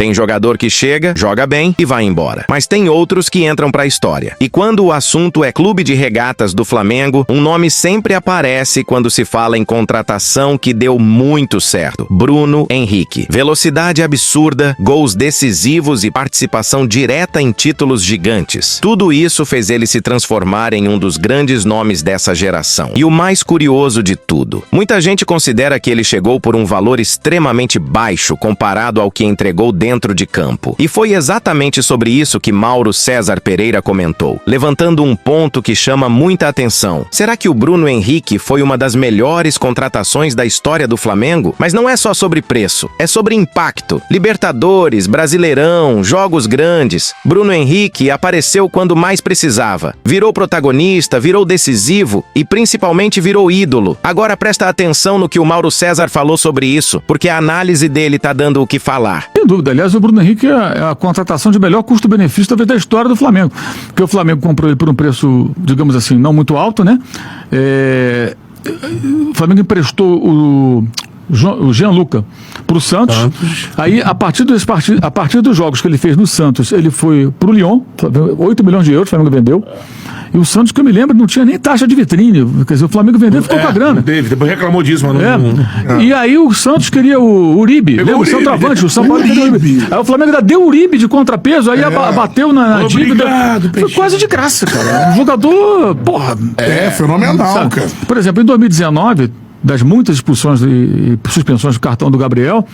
Tem jogador que chega, joga bem e vai embora. Mas tem outros que entram pra história. E quando o assunto é Clube de Regatas do Flamengo, um nome sempre aparece quando se fala em contratação que deu muito certo. Bruno Henrique. Velocidade absurda, gols decisivos e participação direta em títulos gigantes. Tudo isso fez ele se transformar em um dos grandes nomes dessa geração. E o mais curioso de tudo, muita gente considera que ele chegou por um valor extremamente baixo comparado ao que entregou dentro de campo. E foi exatamente sobre isso que Mauro César Pereira comentou, levantando um ponto que chama muita atenção. Será que o Bruno Henrique foi uma das melhores contratações da história do Flamengo? Mas não é só sobre preço, é sobre impacto. Libertadores, Brasileirão, jogos grandes. Bruno Henrique apareceu quando mais precisava. Virou protagonista, virou decisivo e principalmente virou ídolo. Agora presta atenção no que o Mauro César falou sobre isso, porque a análise dele tá dando o que falar. Sem dúvida. Aliás, o Bruno Henrique é a contratação de melhor custo-benefício talvez da história do Flamengo. Porque o Flamengo comprou ele por um preço, digamos assim, não muito alto, né? O Flamengo emprestou o Gianluca para o Santos. Aí, a partir dos jogos que ele fez no Santos, ele foi para o Lyon, 8 milhões de euros o Flamengo vendeu. E o Santos, que eu me lembro, não tinha nem taxa de vitrine. Quer dizer, o Flamengo vendeu e ficou com a grana. Depois reclamou disso, mas não. E aí o Santos queria o Uribe, lembra? O centroavante, o São Paulo queria o Uribe. Aí o Flamengo ainda deu o Uribe de contrapeso, aí bateu na dívida. Foi quase de graça, cara. Um jogador, porra. Fenomenal, sabe? cara. Por exemplo, em 2019, das muitas expulsões e suspensões do cartão do Gabriel,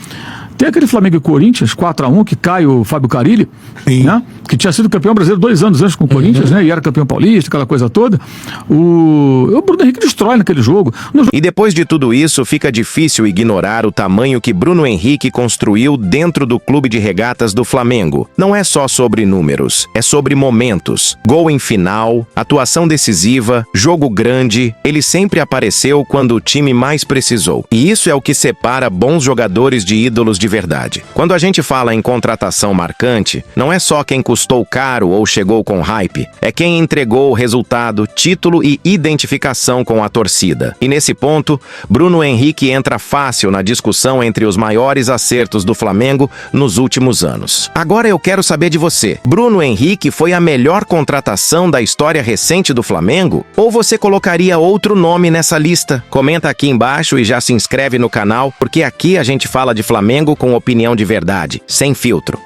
tem aquele Flamengo e Corinthians, 4-1, que cai o Fábio Carille, né? Que tinha sido campeão brasileiro 2 anos antes com o Corinthians, né? E era campeão paulista, aquela coisa toda. O Bruno Henrique destrói naquele jogo. E depois de tudo isso, fica difícil ignorar o tamanho que Bruno Henrique construiu dentro do Clube de Regatas do Flamengo. Não é só sobre números, é sobre momentos. Gol em final, atuação decisiva, jogo grande. Ele sempre apareceu quando o time mais precisou. E isso é o que separa bons jogadores de ídolos de verdade. Quando a gente fala em contratação marcante, não é só quem custou caro ou chegou com hype, é quem entregou resultado, título e identificação com a torcida. E nesse ponto, Bruno Henrique entra fácil na discussão entre os maiores acertos do Flamengo nos últimos anos. Agora eu quero saber de você. Bruno Henrique foi a melhor contratação da história recente do Flamengo? Ou você colocaria outro nome nessa lista? Comenta aqui embaixo e já se inscreve no canal, porque aqui a gente fala de Flamengo com opinião de verdade, sem filtro.